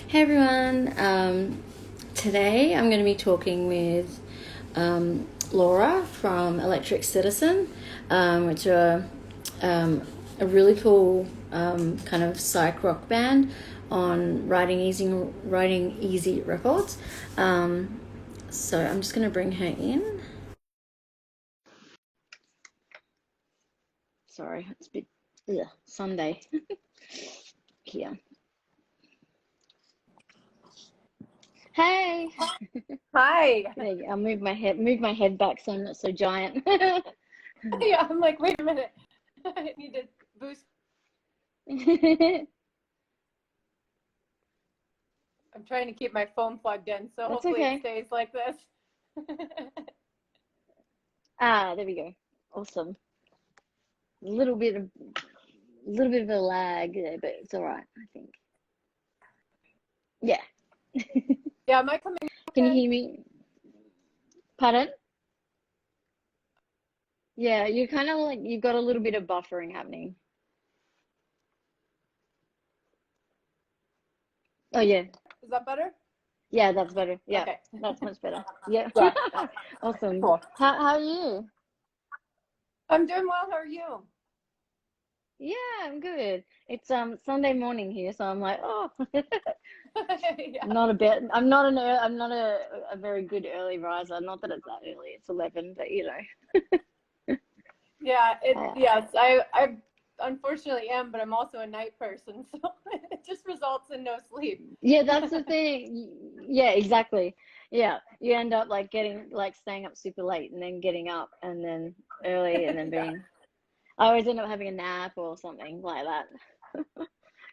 Hey everyone, today I'm going to be talking with Laura from Electric Citizen, which are a really cool kind of psych rock band on Writing Easy Records. So I'm just going to bring her in. Sorry, it's a bit Sunday here. Hey. Hi. There you go. I'll move my head back so I'm not so giant. Yeah, I'm like, wait a minute. I need to boost. I'm trying to keep my phone plugged in, so That's hopefully it okay. stays like this. There we go. Awesome. A little bit of a lag there, but it's all right, I think. Yeah. Yeah, am I coming Can you okay? hear me? Pardon? Yeah, you're kind of like you've got a little bit of buffering happening. Oh yeah. Is that better? Yeah, that's better. Yeah, Okay. that's much better. Yeah. Yeah, Awesome. cool. How are you? I'm doing well. How are you? Yeah, I'm good. It's Sunday morning here, so I'm like, oh, Yeah. I'm not a very good early riser. Not that it's that early. It's 11, but you know. Yeah, Uh, yes, I unfortunately am, but I'm also a night person, so it just results in no sleep. yeah, that's the thing. Yeah, exactly. Yeah, you end up like getting like staying up super late and then getting up and then early and then Yeah. being. I always end up having a nap or something like that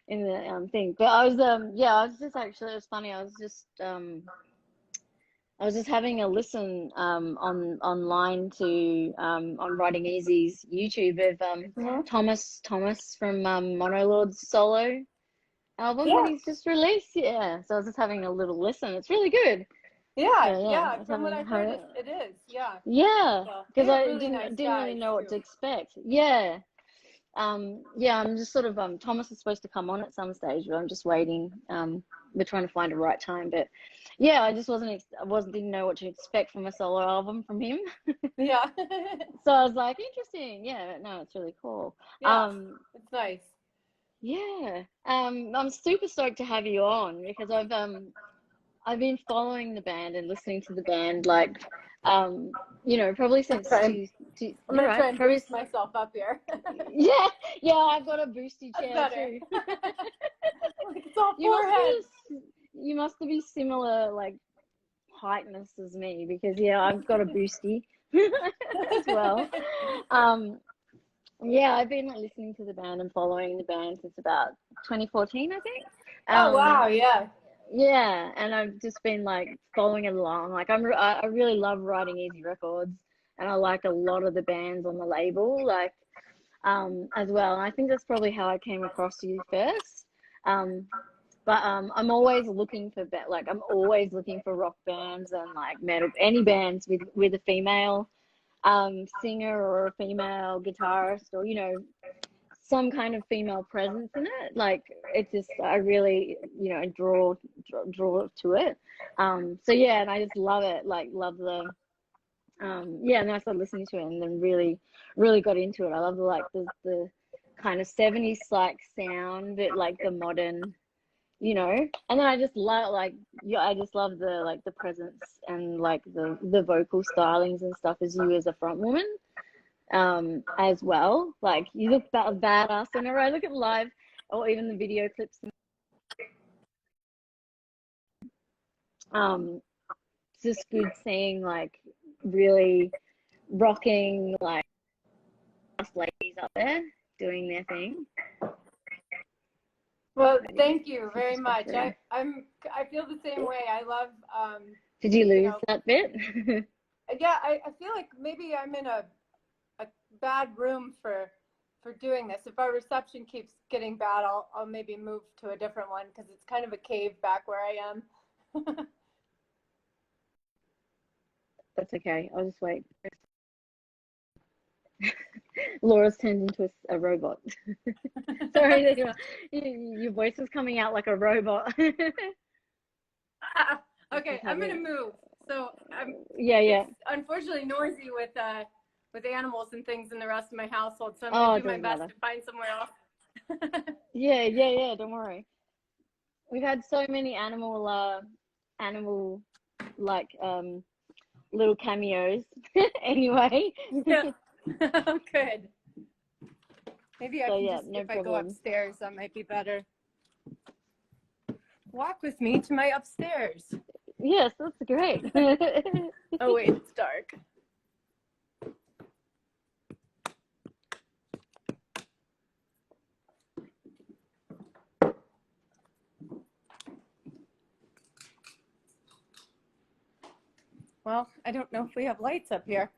in the thing. But I was just actually it was funny. I was just having a listen on online to on Writing Easy's YouTube of Mhm. Thomas from Monolord's solo album that Yeah, he's just released. Yeah, so I was just having a little listen. It's really good. yeah, So yeah, I yeah. was From what I've heard, having it is. Yeah. yeah, So because they have I really nice didn't really guys know what too. to expect. Yeah. Yeah, I'm just sort of Thomas is supposed to come on at some stage, but I'm just waiting. We're trying to find a right time, but yeah, I just didn't know what to expect from a solo album from him. Yeah. So I was like, interesting. Yeah, no, it's really cool. Yeah, Um, it's nice. yeah. I'm super stoked to have you on because I've been following the band and listening to the band like probably I'm since trying. I'm you're gonna right, try and probably boost myself up here. yeah, yeah, I've got a boosty That's chair better. too. Like it's all You four must heads. you must be similar like heightness as me because yeah, I've got a boosty as well. Um, yeah, I've been like listening to the band and following the band since about 2014, I think. Oh wow, yeah. Yeah, and I've just been like following it along. Like I really love Writing Easy Records, and I like a lot of the bands on the label, like as well. And I think that's probably how I came across you first. Um, but I'm always looking for I'm always looking for rock bands and like metal any bands with a female singer or a female guitarist or some kind of female presence in it. Like it just I really draw to it. So yeah, and I just love it. Like love the yeah, and then I started listening to it and then really got into it. I love the kind of 70s like sound, but like the modern, and then I just love like yeah, I just love the like the presence and like the vocal stylings and stuff as you as a front woman as well. Like you look badass whenever I look at live or even the video clips. It's just good seeing like really rocking like ladies up there doing their thing. Well, Alrighty, thank you this very is much. buffering. I feel the same way. I love Did you you lose know that bit? yeah, I feel like maybe I'm in a bad room for doing this. If our reception keeps getting bad, I'll maybe move to a different one because it's kind of a cave back where I am. That's okay. I'll just wait. Laura's turned into a robot. Sorry, your voice is coming out like a robot. Okay, I'm gonna move. So Yeah. it's unfortunately noisy with animals and things in the rest of my household. So I'm Oh, gonna it do my doesn't best matter. to find somewhere else. Yeah. Don't worry. We've had so many animal like little cameos. Anyway. Yeah. Good. Maybe I So can yeah, just, no if I go problem. upstairs, that might be better. Walk with me to my upstairs. Yes, that's great. Oh wait, it's dark. Well, I don't know if we have lights up here.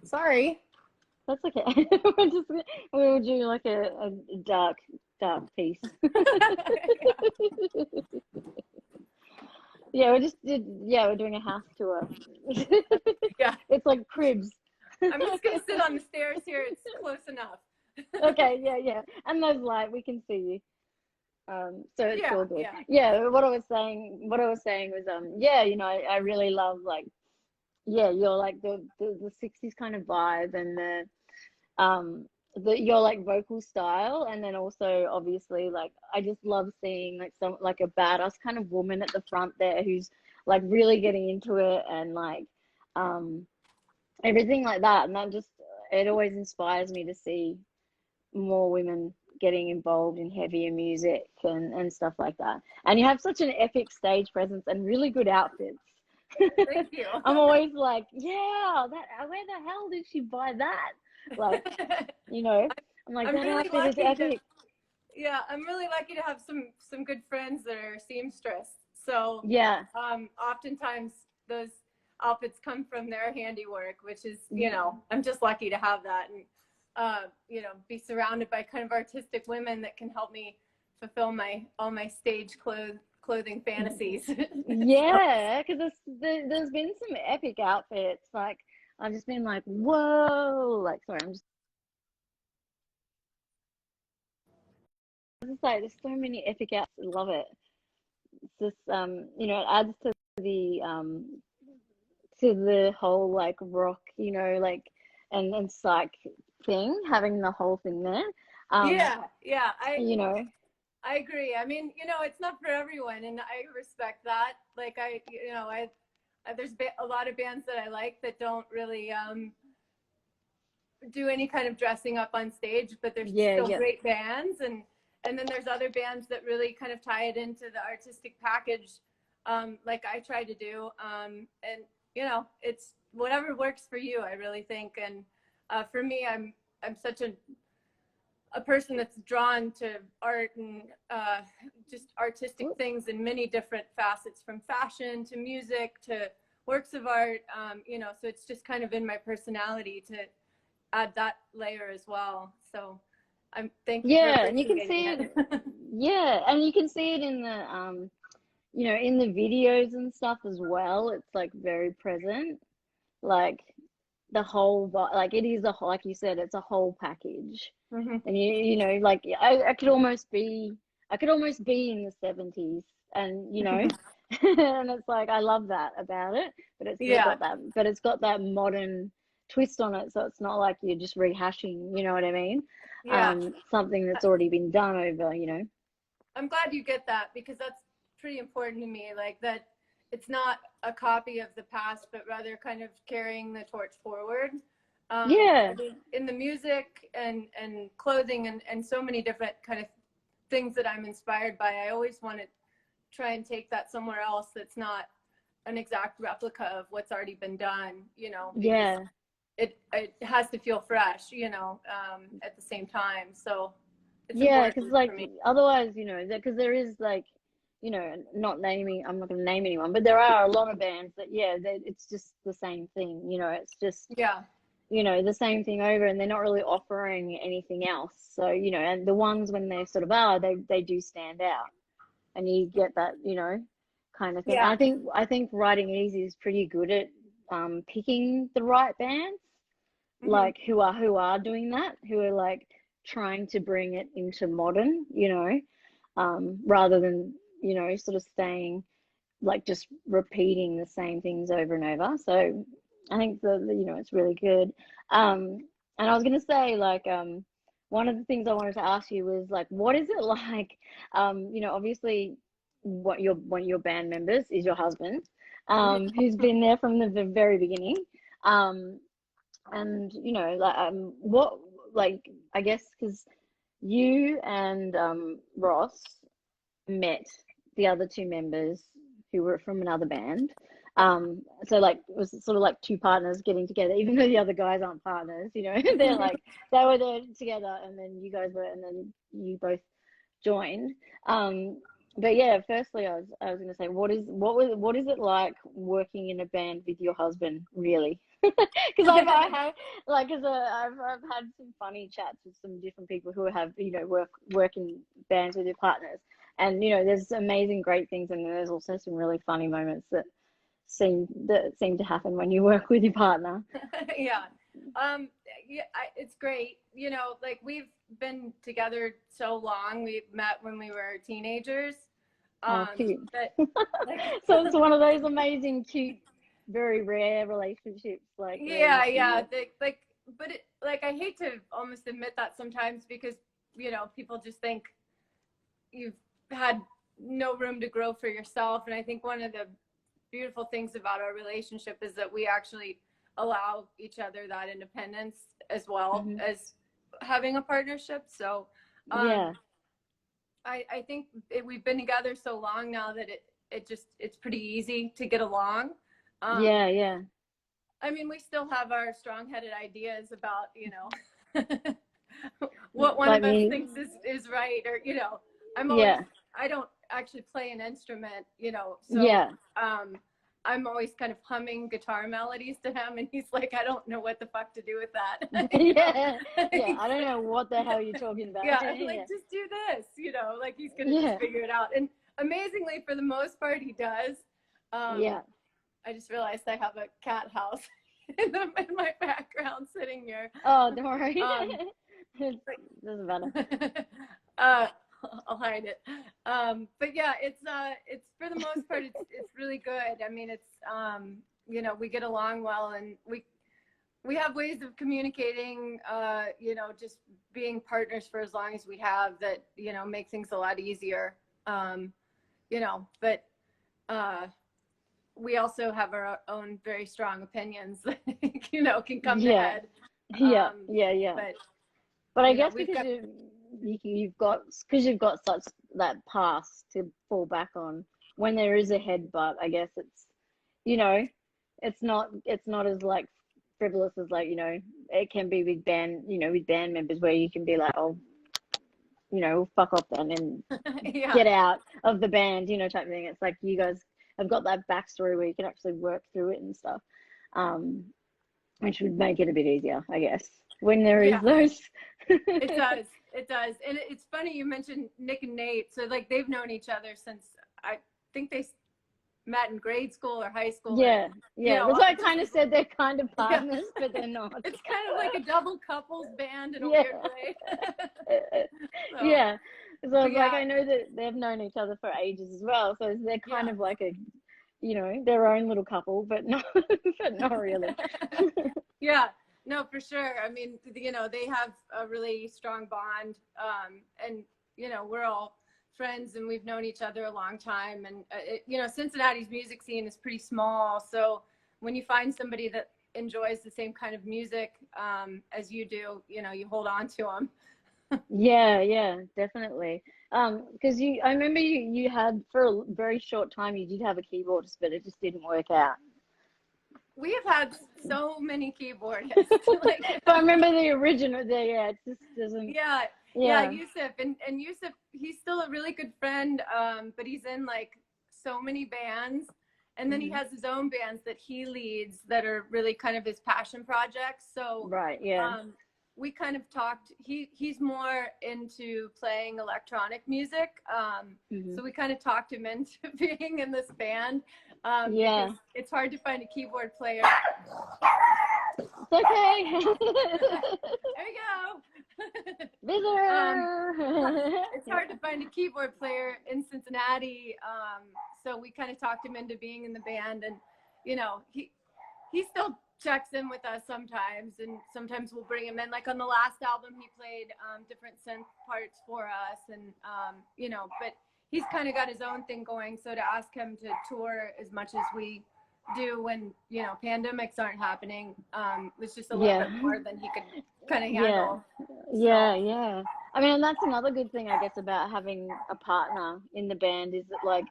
Sorry. That's okay. We'll do like a dark piece. Yeah, we're doing a house tour. Yeah. It's like cribs. I'm just gonna sit on the stairs here. It's close enough. Okay, yeah. And there's light, we can see you. So it's Yeah, all good. yeah. Yeah, what I was saying was yeah, I really love like yeah, you're like the 60s kind of vibe and um your like vocal style, and then also obviously like I just love seeing like some like a badass kind of woman at the front there who's like really getting into it and like um everything like that, and that just it always inspires me to see more women getting involved in heavier music and stuff like that. And you have such an epic stage presence and really good outfits. Thank you. I'm always like, yeah, that where the hell did she buy that? Like, I'm like, I'm that really outfit is lucky to, epic. yeah, I'm really lucky to have some good friends that are seamstress. So Yeah. oftentimes those outfits come from their handiwork, which is, Y- I'm just lucky to have that and be surrounded by kind of artistic women that can help me fulfill all my stage clothing fantasies. So, Yeah, because there's been some epic outfits. Like, I've just been like, whoa. Like, sorry, I'm just like, there's so many epic outfits. I love it. It's just, it adds to the whole like rock, like and psych thing, having the whole thing there. Um, yeah, you know, I agree. I mean, it's not for everyone, and I respect that. Like there's a lot of bands that I like that don't really do any kind of dressing up on stage, but they're still yeah. great bands. And then there's other bands that really kind of tie it into the artistic package, like I try to do. And it's whatever works for you, I really think. And for me, I'm such a person that's drawn to art and just artistic things in many different facets, from fashion to music to works of art. So it's just kind of in my personality to add that layer as well. So thank you for Yeah, and you can appreciating see it. it. Yeah, and you can see it in the videos and stuff as well. It's like very present. Like the whole, like it is like you said, it's a whole package. Hmm. And like I could almost be in the 70s, and and it's like I love that about it, but it's still Yeah, got that modern twist on it, so it's not like you're just rehashing, you know what I mean? yeah. Something that's already been done over, I'm glad you get that, because that's pretty important to me. Like that, it's not a copy of the past, but rather kind of carrying the torch forward. I Yeah, mean, in the music and clothing and so many different kind of things that I'm inspired by, I always want to try and take that somewhere else that's not an exact replica of what's already been done, because yeah, it has to feel fresh, at the same time. So it's yeah, because important for like me. otherwise, because there is like, I'm not going to name anyone, but there are a lot of bands that, yeah, it's just the same thing, it's just, Yeah. the same thing over, and they're not really offering anything else. So, and the ones when they sort of are, they do stand out, and you get that, kind of thing. Yeah. I think Writing Easy is pretty good at picking the right bands, Hmm. like who are doing that, who are like trying to bring it into modern, rather than, sort of staying like just repeating the same things over and over. So I think it's really good. And I was gonna say like one of the things I wanted to ask you was like, what is it like? Obviously, one of your band members is your husband, who's been there from the very beginning. Um, and like what like I guess because you and Ross met the other two members who were from another band. So like it was sort of like two partners getting together, even though the other guys aren't partners, they're like they were there together, and then you guys were, and then you both joined. But yeah, firstly, I was gonna say, what is it like working in a band with your husband, really? Because I have like I've had some funny chats with some different people who have work in bands with their partners, and there's amazing great things, and there's also some really funny moments that seem to happen when you work with your partner. Yeah. Yeah, it's great. Like we've been together so long. We met when we were teenagers. Oh, cute. But like, So it's one of those amazing, cute, very rare relationships. Like yeah, really yeah. But like I hate to almost admit that sometimes because people just think you've had no room to grow for yourself. And I think one of the beautiful things about our relationship is that we actually allow each other that independence as well as having a partnership. So yeah. I think we've been together so long now that it's pretty easy to get along. Yeah. I mean, we still have our strong-headed ideas about, what one Like of us me. thinks is right, or, Yeah. I don't actually play an instrument, so Yeah. I'm always kind of humming guitar melodies to him, and he's like, I don't know what the fuck to do with that. Yeah. I don't know what the hell you're talking about. Yeah, I'm like, just do this, like he's gonna just figure it out. And amazingly, for the most part, he does. Yeah. I just realized I have a cat house in my background sitting here. Oh, don't worry. It doesn't matter. I'll hide it. But yeah, it's for the most part, it's really good. I mean, it's we get along well, and we have ways of communicating. Just being partners for as long as we have that make things a lot easier. But we also have our own very strong opinions that can come to head. Yeah. But I you know, guess because you've got such that past to fall back on when there is a headbutt. I guess it's not as like frivolous as like it can be with band members where you can be like, oh, fuck off then and get out of the band, type of thing. It's like you guys have got that backstory where you can actually work through it and stuff, which would make it a bit easier, I guess, when there is those. It does. And it's funny you mentioned Nick and Nate. So like they've known each other since I think they met in grade school or high school. Yeah. That's why I kind of said they're kind of partners, but they're not. It's kind of like a double couples band in a weird way. So, yeah. So like I know that they've known each other for ages as well. So they're kind of like their own little couple, but not really. Yeah. No, for sure. I mean, they have a really strong bond. And, we're all friends and we've known each other a long time. And, Cincinnati's music scene is pretty small. So when you find somebody that enjoys the same kind of music as you do, you hold on to them. Yeah, definitely. Because I remember you had for a very short time, you did have a keyboardist, but it just didn't work out. We have had so many keyboardists. But I remember the original. It just doesn't. Yeah, Yusuf, and Yusuf, he's still a really good friend. But he's in like so many bands, and then he has his own bands that he leads that are really kind of his passion projects. So right, yeah. We kind of talked. He's more into playing electronic music. So we kind of talked him into being in this band. It's hard to find a keyboard player. It's okay. There we go. Visitor. It's hard to find a keyboard player in Cincinnati. So we kind of talked him into being in the band, and you know, he still checks in with us sometimes, and sometimes we'll bring him in. Like on the last album, he played different synth parts for us, and you know, but he's kind of got his own thing going. So to ask him to tour as much as we do when, you know, pandemics aren't happening, was just a little bit more than he could kind of handle. Yeah. I mean, and that's another good thing, I guess, about having a partner in the band, is that like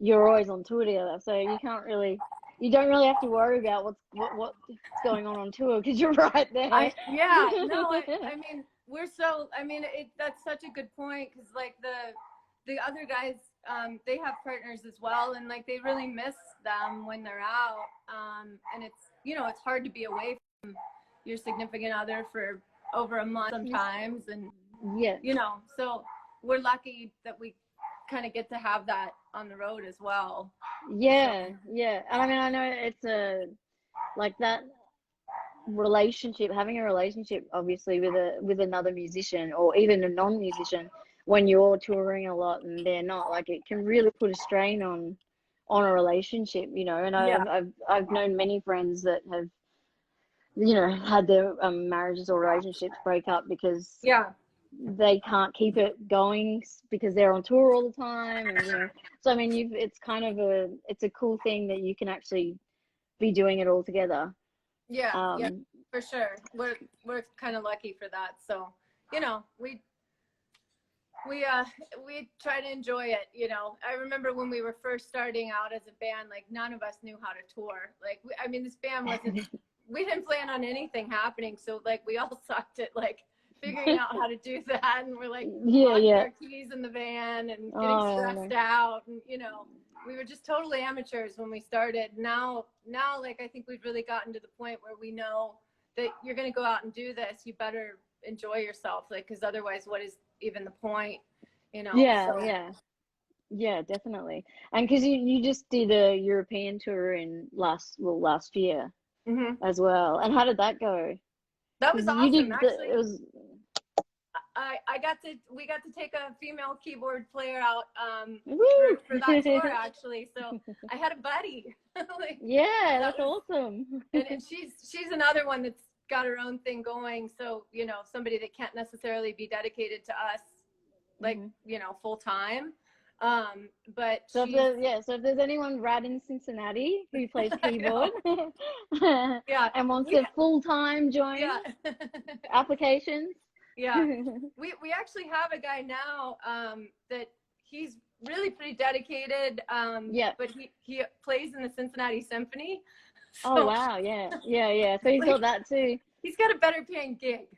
you're always on tour together, so you don't really have to worry about what's going on tour, because you're right there. I mean, that's such a good point, because like the other guys, they have partners as well, and like they really miss them when they're out, and it's, you know, it's hard to be away from your significant other for over a month sometimes, and you know, so we're lucky that we kind of get to have that on the road as well. And I mean, I know it's like that relationship, having a relationship obviously with another musician, or even a non-musician, when you're touring a lot and they're not, like it can really put a strain on a relationship, you know. And I've known many friends that have, you know, had their marriages or relationships break up because they can't keep it going because they're on tour all the time, and you know, so I mean, it's kind of it's a cool thing that you can actually be doing it all together. Yeah, for sure. We're kind of lucky for that. So, you know, we try to enjoy it, you know. I remember when we were first starting out as a band, like none of us knew how to tour. Like, I mean, this band wasn't, we didn't plan on anything happening. So like we all sucked at like figuring out how to do that. And we're like, our keys in the van and getting stressed out. And, you know, we were just totally amateurs when we started. Now, like, I think we've really gotten to the point where we know that you're going to go out and do this, you better enjoy yourself. Like, cause otherwise what is even the point, you know? Yeah, definitely. And because you just did a European tour in last year as well. And how did that go? That was awesome. Actually, it was. We got to take a female keyboard player out for that tour, actually. So I had a buddy. Like, that's awesome. And she's another one that's got her own thing going. So, you know, somebody that can't necessarily be dedicated to us, like, you know, full time. But so if there's anyone right in Cincinnati who plays keyboard, and wants a full-time join, applications. We actually have a guy now that he's really pretty dedicated. But he plays in the Cincinnati Symphony. So, oh wow, yeah. So he's got that too. He's got a better paying gig.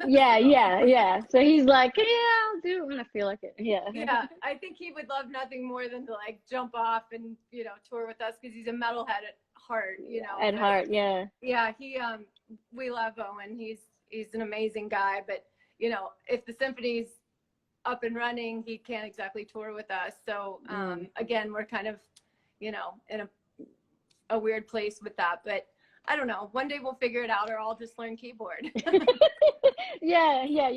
Yeah. So he's like, I'll do it when I feel like it. Yeah. I think he would love nothing more than to like jump off and, you know, tour with us, because he's a metalhead at heart, you know. At heart, yeah. Yeah, we love Owen. He's an amazing guy, but you know, if the symphony's up and running, he can't exactly tour with us. So again, we're kind of, you know, in a weird place with that, but I don't know. One day we'll figure it out, or I'll just learn keyboard. You're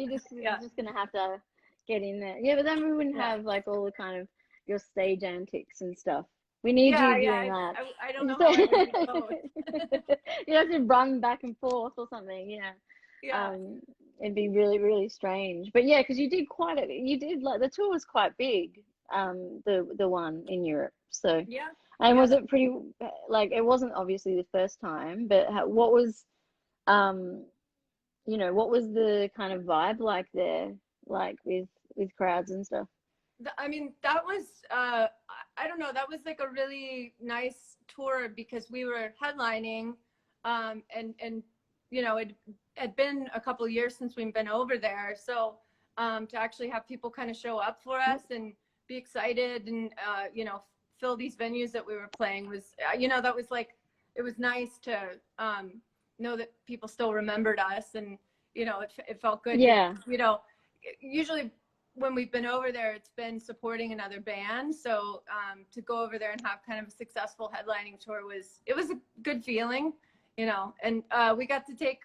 just gonna have to get in there. Yeah, but then we wouldn't have like all the kind of your stage antics and stuff. We need you doing that. I don't know how I would do. You have to run back and forth or something. Yeah. It'd be really, really strange. But yeah, because you did like the tour was quite big. The one in Europe. So and was it pretty, like, it wasn't obviously the first time, but what was, you know, what was the kind of vibe like there, like with crowds and stuff? I mean, that was, I don't know, that was like a really nice tour, because we were headlining, and you know, it had been a couple of years since we've been over there. So to actually have people kind of show up for us and be excited and, you know, fill these venues that we were playing was, you know, that was like, it was nice to know that people still remembered us, and, you know, it felt good. Yeah. You know, usually when we've been over there, it's been supporting another band. So to go over there and have kind of a successful headlining tour it was a good feeling, you know. And we got to take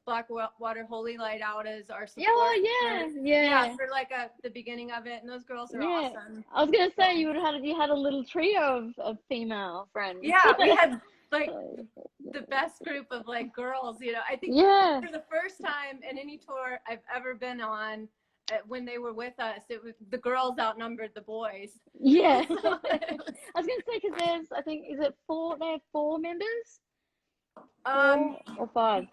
Blackwater Holy Light out as our support. Oh yeah. For like the beginning of it, and those girls are Yeah. awesome. I was gonna say you had a little trio of female friends. Yeah, we had like the best group of like girls. I think for the first time in any tour I've ever been on, when they were with us, it was the girls outnumbered the boys. Yeah. So I was gonna say, because I think, is it four? They have four members. 4 or 5?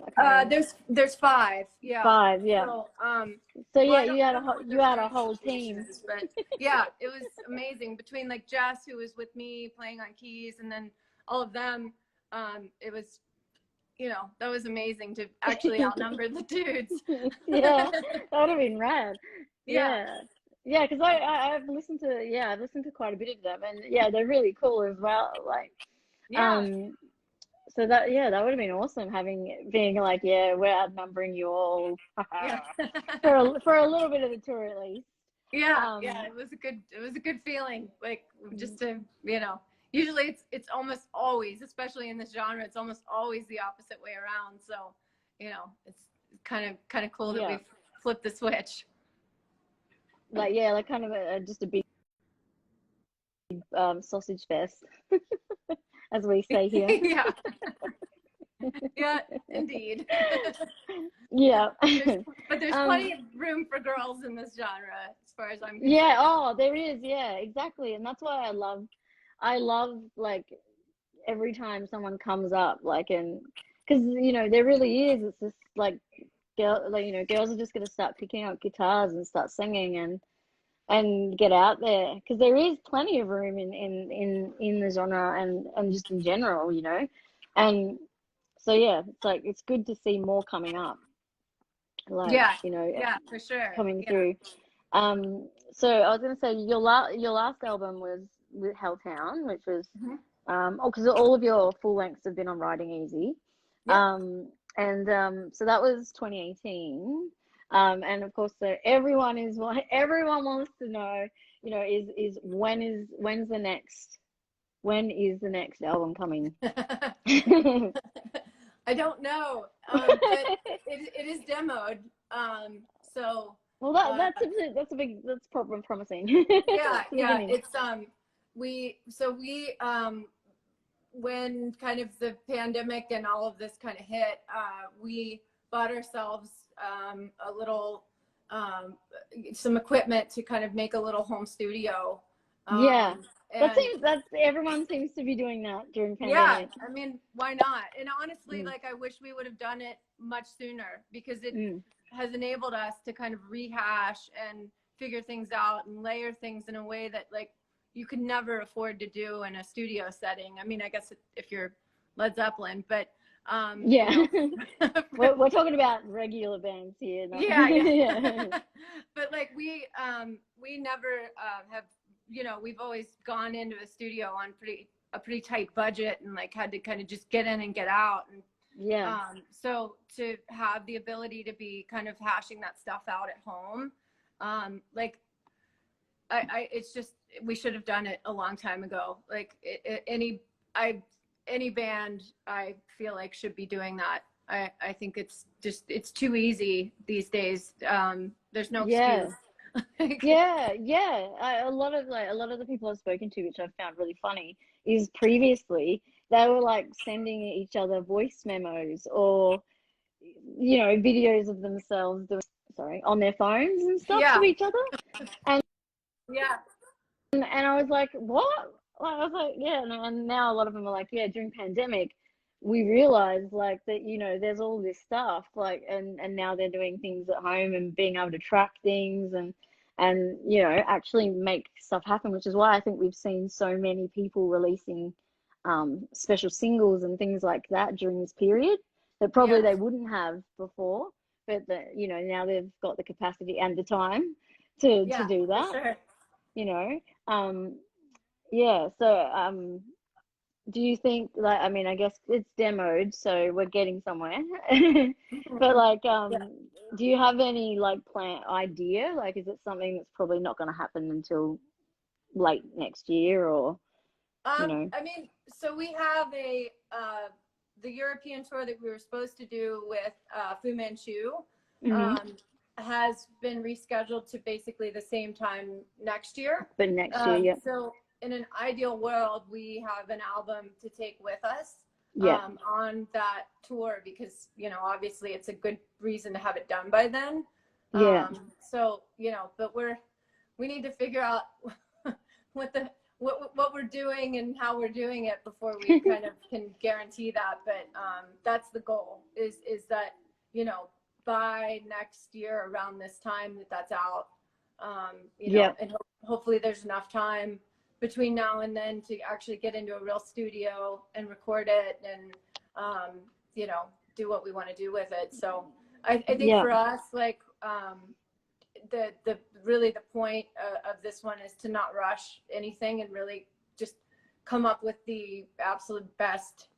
There's 5. Yeah. 5. Yeah. So yeah, well, you had a whole team. But yeah, it was amazing between like Jess, who was with me playing on keys, and then all of them. It was, that was amazing to actually outnumber the dudes. Yeah, that would have been rad. Yeah, because I've listened to quite a bit of them, and yeah, they're really cool as well. Like, so that would have been awesome, being like, yeah, we're outnumbering you all for a little bit of the tour at least. Yeah, it was a good feeling, like, just to, usually it's almost always, especially in this genre, it's almost always the opposite way around. So, it's kind of cool that we've flipped the switch. Like, like kind of just a big sausage fest, as we say here. Yeah. Yeah, indeed. Yeah. But there's plenty of room for girls in this genre, as far as I'm concerned. Yeah, there is. Yeah, exactly. And that's why I love like every time someone comes up, like, and because there really is. It's just like girls are just gonna start picking up guitars and start singing and get out there, because there is plenty of room in the genre and just in general, and so yeah, it's like, it's good to see more coming up, like, for sure, coming through. So I was gonna say, your last album was with Helltown, which was because all of your full lengths have been on Riding Easy. So that was 2018. And of course, so everyone wants to know, is when's the next album coming? I don't know, but it is demoed. So well, that's probably promising. Yeah. It's we when kind of the pandemic and all of this kind of hit, we bought ourselves a little some equipment to kind of make a little home studio. Everyone seems to be doing that during pandemic. Yeah, I mean, why not? And honestly, like, I wish we would have done it much sooner, because it has enabled us to kind of rehash and figure things out and layer things in a way that, like, you could never afford to do in a studio setting. I mean, I guess if you're Led Zeppelin, but we're talking about regular bands here. But like, we never have, we've always gone into a studio on a pretty tight budget, and like had to kind of just get in and get out. And so to have the ability to be kind of hashing that stuff out at home, like, it's just, we should have done it a long time ago. Like, any band, I feel like, should be doing that. I think it's too easy these days. There's no excuse. A lot of the people I've spoken to, which I've found really funny, is previously they were like sending each other voice memos or videos of themselves on their phones and stuff to each other, and I was like, what? I was like, and now a lot of them are like, during pandemic we realized, like, that there's all this stuff, like, and now they're doing things at home and being able to track things and actually make stuff happen, which is why I think we've seen so many people releasing special singles and things like that during this period that probably they wouldn't have before, but now they've got the capacity and the time to do that. For sure. So do you think, like, I mean, I guess it's demoed, so we're getting somewhere. But like, do you have any like idea? Like, is it something that's probably not going to happen until late next year, or? I mean, so we have the European tour that we were supposed to do with Fu Manchu Hmm. has been rescheduled to basically the same time next year. But next year, yeah. So in an ideal world, we have an album to take with us Yeah. on that tour, because, you know, obviously it's a good reason to have it done by then. Yeah. So, you know, but we need to figure out what we're doing and how we're doing it before we kind of can guarantee that. But that's the goal, is that, you know, by next year around this time that's out, you know, and hopefully there's enough time between now and then to actually get into a real studio and record it and, you know, do what we want to do with it. So I think for us, like, the really the point of this one is to not rush anything and really just come up with the absolute best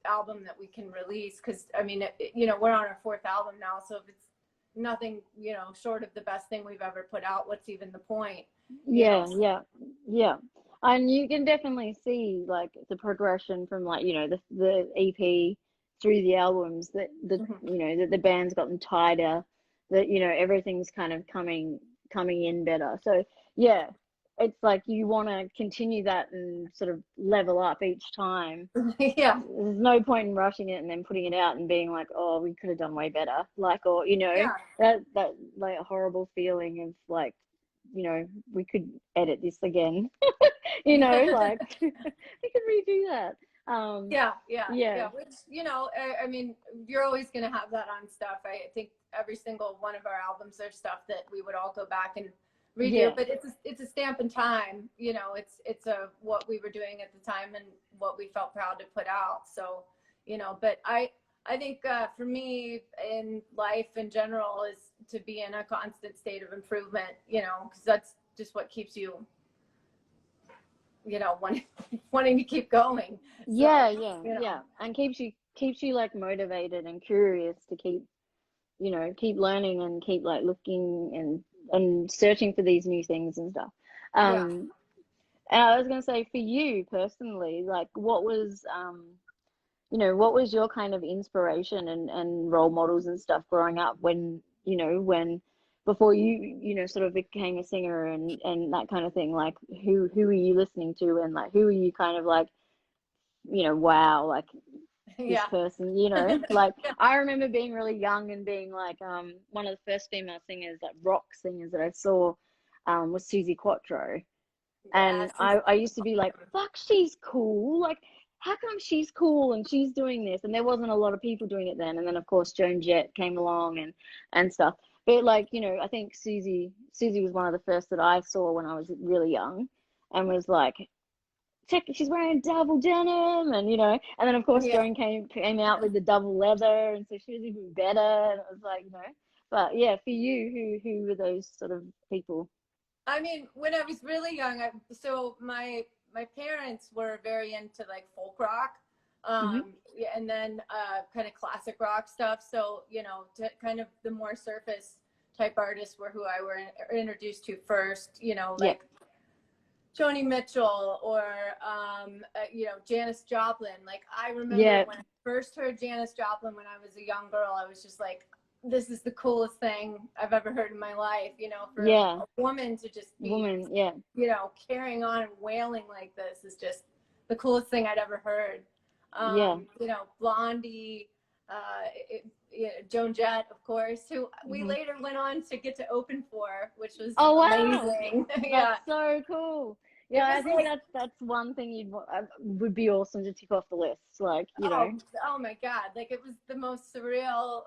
album that we can release. Because I mean, you know, we're on our 4th album now, so if it's nothing, you know, short of the best thing we've ever put out, what's even the point? Yeah. And you can definitely see like the progression from, like, you know, the EP through the albums, that you know, that the band's gotten tighter, that, you know, everything's kind of coming in better. So yeah, it's like you want to continue that and sort of level up each time. Yeah. There's no point in rushing it and then putting it out and being like, oh, we could have done way better. Like, or, you know, that like horrible feeling of like, you know, we could edit this again. You know, like we could redo that. Yeah. Which, you know, I mean, you're always going to have that on stuff. I think every single one of our albums, there's stuff that we would all go back and redo, but it's a stamp in time. You know, it's a what we were doing at the time and what we felt proud to put out. So, you know, but I think for me in life in general is to be in a constant state of improvement, you know, because that's just what keeps you, you know, wanting to keep going. So, you know. And keeps you like motivated and curious to keep, you know, keep learning and keep like looking and searching for these new things and stuff. And I was gonna say, for you personally, like, what was you know, what was your kind of inspiration and role models and stuff growing up, when, you know, before you know, sort of became a singer and that kind of thing? Like, who were you listening to, and like, who were you kind of like, you know, wow, like this person, you know? Like, I remember being really young and being like, one of the first female singers, like rock singers that I saw, was Susie Quattro. And I used to be like, fuck, she's cool. Like, how come she's cool and she's doing this? And there wasn't a lot of people doing it then. And then, of course, Joan Jett came along and stuff. But, like, you know, I think Susie was one of the first that I saw when I was really young, and was like, check, she's wearing double denim, and, you know, and then, of course, Joan came out with the double leather, and so she was even better. And it was like, you know, but yeah, for you, who were those sort of people? I mean, when I was really young, so my parents were very into like folk rock, and then kind of classic rock stuff. So, you know, kind of the more surface type artists were who I were introduced to first. You know, like Joni Mitchell or you know, Janis Joplin. Like, I remember when I first heard Janis Joplin when I was a young girl, I was just like, this is the coolest thing I've ever heard in my life, you know, for a woman to just be, you know, carrying on and wailing like this is just the coolest thing I'd ever heard. You know, Blondie, Joan Jett, of course, who we later went on to get to open for, which was amazing. That's so cool. Yeah, I think like, that's one thing would be awesome to tick off the list. Like, you know. Oh my God. Like, it was the most surreal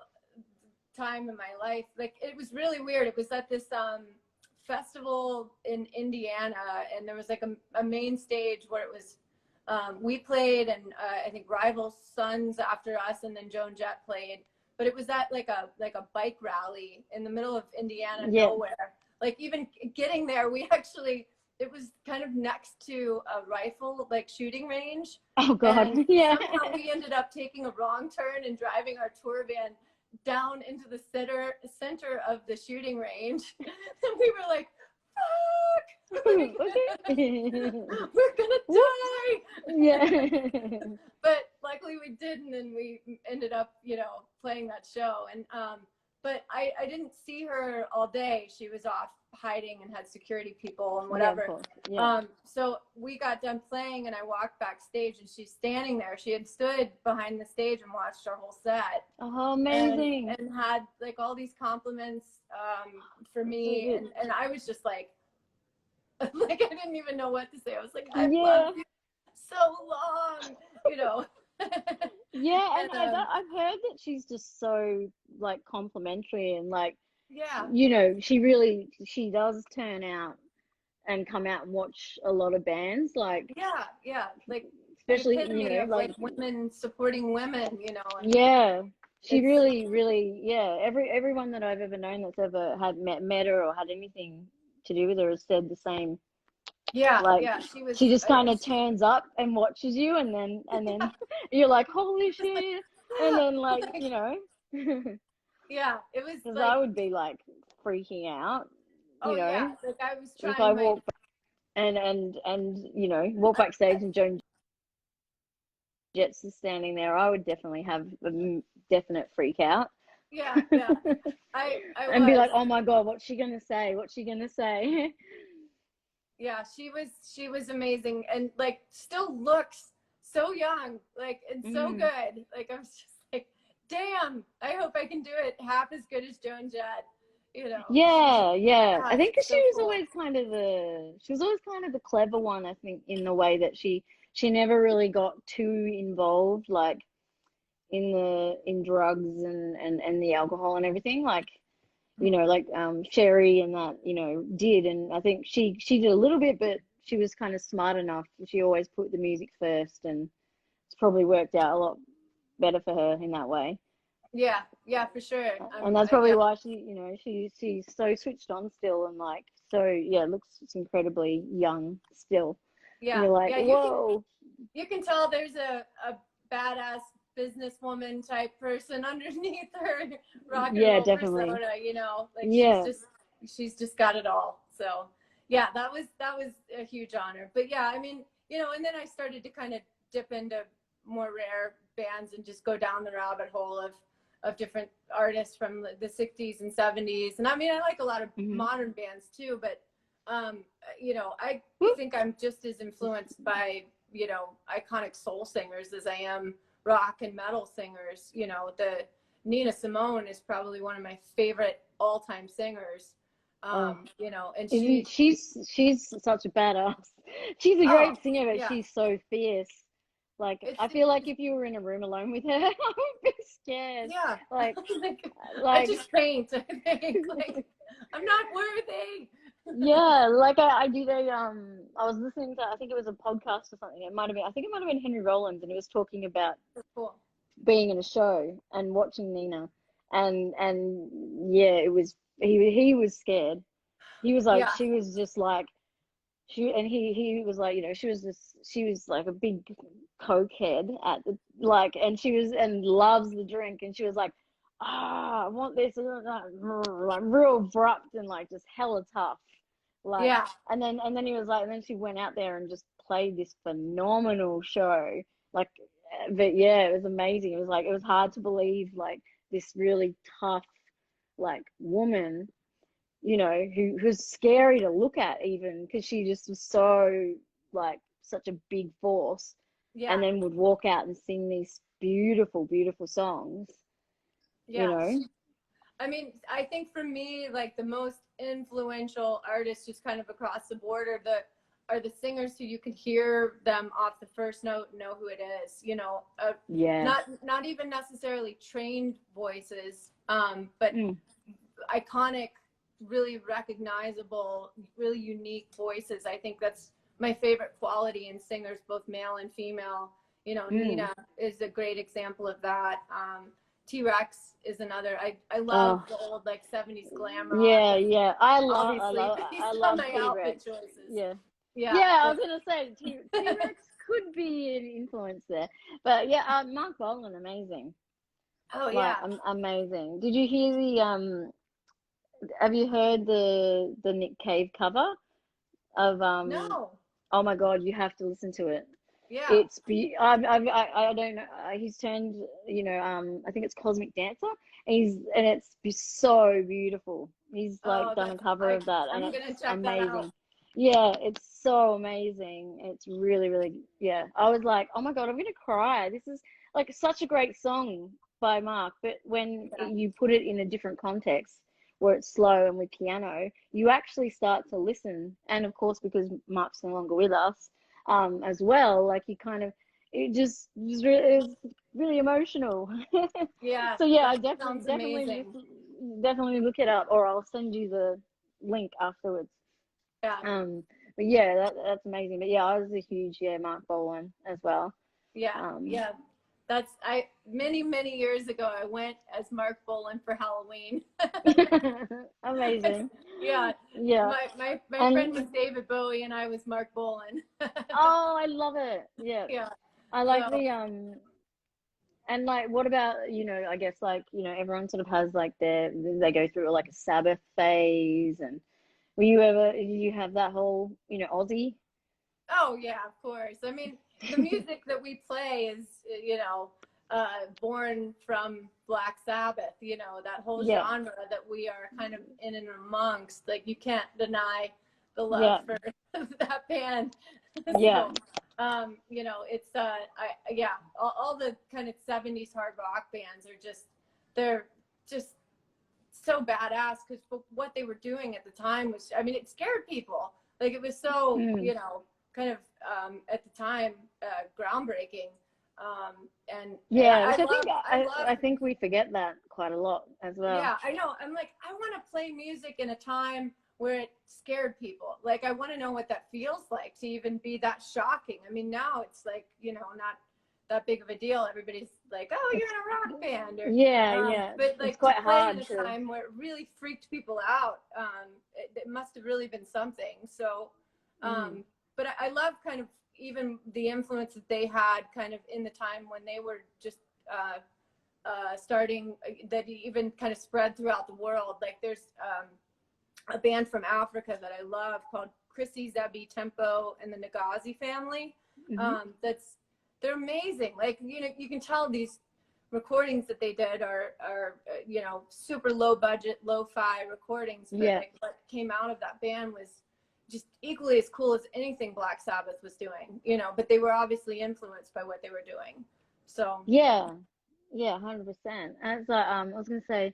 time in my life. Like, it was really weird. It was at this festival in Indiana, and there was like a main stage where it was we played, and I think Rival Sons after us, and then Joan Jett played. But it was at like a bike rally in the middle of Indiana, nowhere. Like, even getting there, it was kind of next to a rifle like shooting range. Oh God. And somehow we ended up taking a wrong turn and driving our tour van down into the center of the shooting range. And we were like, fuck, we're gonna die. Yeah. But like, luckily we didn't, and we ended up, playing that show. And but I didn't see her all day. She was off hiding and had security people and whatever. Yeah, of course. Yeah. So we got done playing, and I walked backstage, and she's standing there. She had stood behind the stage and watched our whole set. Oh, amazing. And had like all these compliments for me, and I was just like I didn't even know what to say. I was like, I've loved you so long, Yeah, and I've heard that she's just so like complimentary, and like, she does turn out and come out and watch a lot of bands, like, like, especially like women supporting women, she really everyone that I've ever known that's ever had met her or had anything to do with her has said the same. She just kind of turns up and watches you, and then you're like, holy shit. And then like it was because like, I would be like freaking out, like I was trying if I walk and walk backstage and Joan Jets is standing there, I would definitely have a definite freak out. I and be like, oh my god, what's she gonna say? Yeah, she was amazing, and like still looks so young, like, and so good. Like, I was just like, damn, I hope I can do it half as good as Joan Jett, I think so she was cool. always kind of the clever one, I think, in the way that she never really got too involved, like in drugs and the alcohol and everything, like like Sherry and that did. And I think she did a little bit, but she was kind of smart enough. She always put the music first, and it's probably worked out a lot better for her in that way. Yeah, for sure. And that's probably why she's so switched on still, and like, so looks incredibly young still. Yeah, and you're like, whoa. You can tell there's a badass businesswoman type person underneath her rock and roll definitely. persona, like she's just got it all. So that was a huge honor. But I mean, and then I started to kind of dip into more rare bands and just go down the rabbit hole of different artists from the 60s and 70s. And I mean, I like a lot of modern bands too, but I think I'm just as influenced by iconic soul singers as I am rock and metal singers. The Nina Simone is probably one of my favorite all-time singers. And she's such a badass. She's a great singer, but she's so fierce. Like, I feel like if you were in a room alone with her, I would be scared. Yeah. Like, I just faint. I think, like, I'm not worthy. Like I did I was listening to, I think it was a podcast or something. I think it might have been Henry Rollins, and he was talking about being in a show and watching Nina, and it was, he was scared. He was like, she was just like, he was like, she was like a big coke head at the, like, and she was, and loves the drink, and she was like, I want this, like real abrupt and like just hella tough. Like, and then he was like, and then she went out there and just played this phenomenal show. Like, but it was amazing. It was like, it was hard to believe, like, this really tough, like, woman, who's scary to look at, even because she just was so, like, such a big force. And then would walk out and sing these beautiful, beautiful songs. I mean, I think for me, like, the most influential artists just kind of across the board are the singers who you can hear them off the first note and know who it is, not even necessarily trained voices, but iconic, really recognizable, really unique voices. I think that's my favorite quality in singers, both male and female. Nina is a great example of that. T-Rex is another. I love the old, like, 70s glam rock. I love my outfit choices. I was gonna say T-Rex could be an influence there, but Mark Bolan, amazing. Amazing. Did you hear the have you heard the Nick Cave cover of No. Oh my god, you have to listen to it. Yeah. It's I don't know. He's turned, I think it's Cosmic Dancer, and it's so beautiful. He's like Oh, done a cover of that, and I'm gonna it's check that out. amazing. Yeah, it's so amazing. It's really, really, yeah. I was like, oh my God, I'm gonna cry. This is like such a great song by Mark, but when Yeah. you put it in a different context where it's slow and with piano, you actually start to listen. And of course, because Mark's no longer with us, as well, like you kind of, it was really emotional. Yeah, So yeah, I that definitely, sounds definitely, amazing. definitely look it up, or I'll send you the link afterwards. Yeah. Um, but yeah, that's amazing. But yeah, I was a huge, yeah, Mark Bolan as well. Yeah, Um, yeah. That's I many, many years ago I went as Mark Bolan for Halloween. Amazing. Yeah. Yeah, My and friend was David Bowie and I was Mark Bolan. oh, I love it. Yeah, Yeah. I like So the and like, what about, I guess like, everyone sort of has like they go through like a Sabbath phase, and did you have that whole, Aussie? oh yeah, of course. I mean, the music that we play is, born from Black Sabbath. That whole Yeah, genre that we are kind of in and amongst. Like you can't deny the love yeah, for that band. yeah, So, it's yeah, all the kind of '70s hard rock bands are they're just so badass because what they were doing at the time was, I mean, it scared people. Like it was so, mm. kind of at the time groundbreaking. And Yeah, which I think I love, I think we forget that quite a lot as well. yeah, I know. I'm like, I want to play music in a time where it scared people. Like I want to know what that feels like to even be that shocking. I mean, now it's like, not that big of a deal. Everybody's like, oh, you're It's in a rock band, or Yeah, yeah. but It's like to quite play in hard a to. time where it really freaked people out, it must have really been something. So Mm, but I love kind of even the influence that they had kind of in the time when they were just starting, that even kind of spread throughout the world. Like there's a band from Africa that I love called Chrissy Zebi Tempo and the Nagazi family. hmm. They're amazing. Like, you can tell these recordings that they did are super low budget, lo-fi recordings, but Yeah. like what came out of that band was just equally as cool as anything Black Sabbath was doing, but they were obviously influenced by what they were doing. So Yeah. Yeah, 100%. As I was gonna say,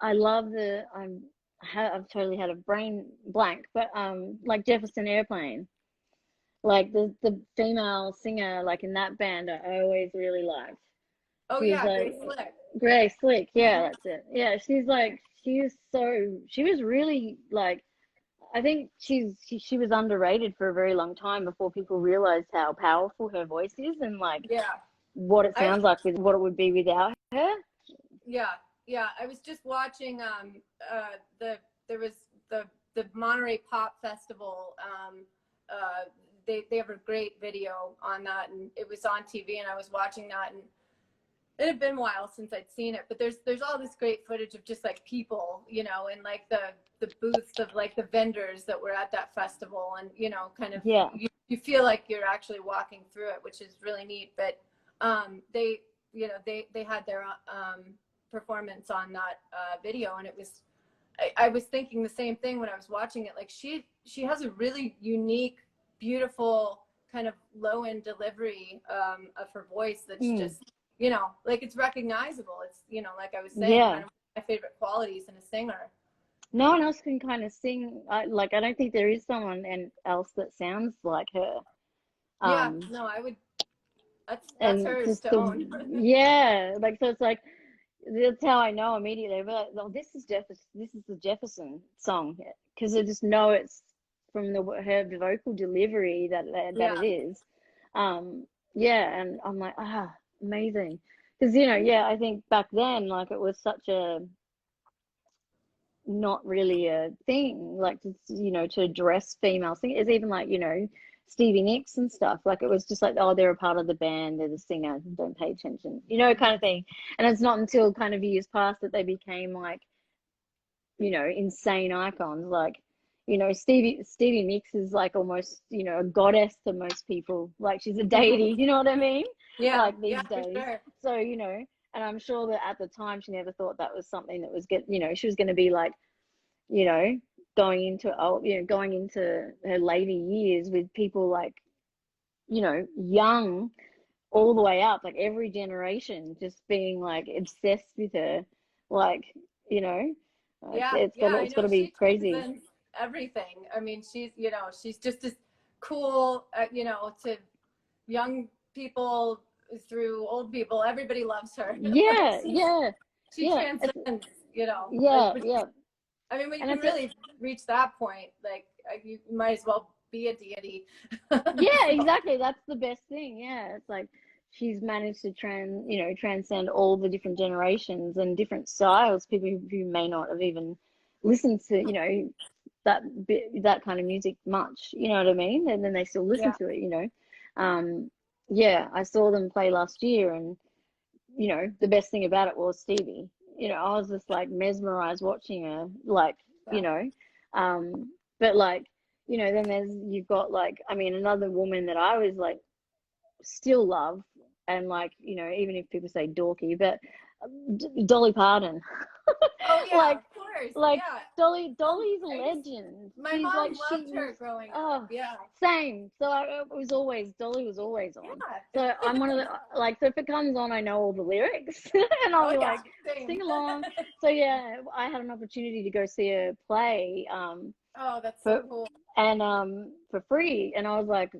I love I've totally had a brain blank, but like Jefferson Airplane, like the female singer, like in that band, I always really liked. oh She was yeah, like Grace Slick. Grace Slick, yeah, Mm-hmm. that's it. Yeah, she was really like, I think she was underrated for a very long time before people realized how powerful her voice is, and like Yeah. what it I sounds like with what it would be without her. Yeah, yeah. I was just watching there was the Monterey Pop Festival. They have a great video on that, and it was on TV, and I was watching that, and it had been a while since I'd seen it, but there's all this great footage of just like people, and like the booths of like the vendors that were at that festival, and kind of Yeah. you feel like you're actually walking through it, which is really neat. But they they had their performance on that video, and it was, I was thinking the same thing when I was watching it. Like she has a really unique, beautiful kind of low end delivery of her voice that's Mm. just like it's recognizable. It's like I was saying, Yeah. kind of my favorite qualities in a singer. No one else can kind of sing. I don't think there is someone else that sounds like her. Yeah, Um, no, I would. That's and hers just to own. yeah, like, so it's like, that's how I know immediately. But like, oh, this is Jefferson. This is the Jefferson song, because I just know it's from her vocal delivery that Yeah, it is. Yeah, and I'm like, amazing. Because yeah, I think back then, like, it was such a not really a thing, like, to address female singers. Even like, Stevie Nicks and stuff. Like, it was just like, oh, they're a part of the band, they're the singer, don't pay attention, kind of thing. And it's not until kind of years past that they became like, insane icons. Like, you know, Stevie Nicks is like almost, you know, a goddess to most people. Like she's a deity, you know what I mean? Yeah, Like yeah, these for days. sure. So, you know, and I'm sure that at the time she never thought that was something that was you know, she was going to be like, you know, going into her later years with people like, you know, young all the way up, like every generation just being like obsessed with her. Like, you know, Yeah, yeah, I it's got know to be she crazy. transcends everything. I mean, she's, you know, she's just as cool, you know, to young people through old people. Everybody loves her. Like Yeah, yeah, she yeah. transcends, you know, Yeah, yeah. I mean, when you And can really reach that point, like you might as well be a deity. yeah, So, exactly. That's the best thing. Yeah, it's like she's managed to transcend all the different generations and different styles. People who may not have even listened to, you know, that kind of music much. You know what I mean? And then they still listen yeah, to it. You know, um, yeah. I saw them play last year, and you know, the best thing about it was Stevie. You know, I was just like mesmerized watching her, like, you yeah. know, but like, you know, then you've got like, I mean, another woman that I was like still love, and like, you know, even if people say dorky, but Dolly Parton. Oh yeah, like of course. like Yeah. Dolly's a I used, legend. my She's like mom loved her growing up. oh, Yeah. same. So it was always Dolly was always on. Yeah. So I'm one of the like, so if it comes on, I know all the lyrics and I'll Oh be yeah, like same. sing along. So yeah, I had an opportunity to go see her play Oh, that's so for cool. for free, and I was like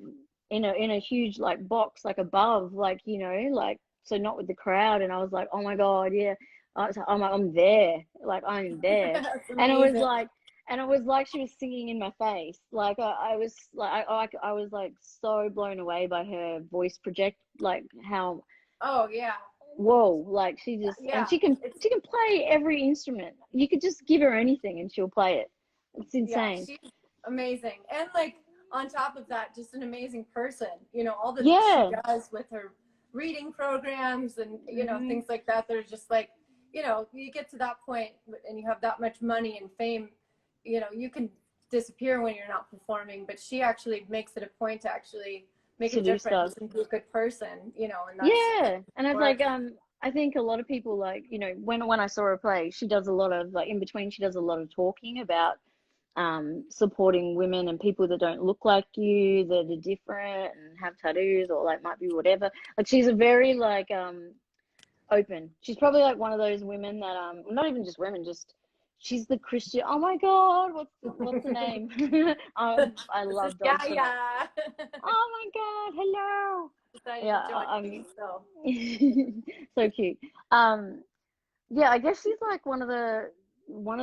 in a huge like box like above, like, you know, like, so not with the crowd, and I was like, oh my God, yeah. I'm there, like I'm there, That's and it was amazing. like, she was singing in my face. Like I was like, I was like so blown away by her voice project, like how, Oh yeah. whoa, like she just, and Yeah. It's she can play every instrument. You could just give her anything and she'll play it. It's yeah, insane. she's amazing. And like on top of that, just an amazing person. You know, all that she Yeah. does with her reading programs and, you know, Hmm. things like that. They're just like, you know, you get to that point and you have that much money and fame, you know, you can disappear when you're not performing, but she actually makes it a point to actually make a To do stuff. difference and be a good person, you know, and that's Yeah, and I've work. like I think a lot of people, like, you know, when I saw her play, she does a lot of like, in between she does a lot of talking about supporting women and people that don't look like you, that are different and have tattoos or like might be whatever. Like she's a very like open. She's probably like one of those women that not even just women, just she's the Christian. Oh my God, what's the name? I This is love dogs so much. Gaia. Oh my God, hello. Decided to Yeah, join me, so so cute. Um, yeah, I guess she's like one of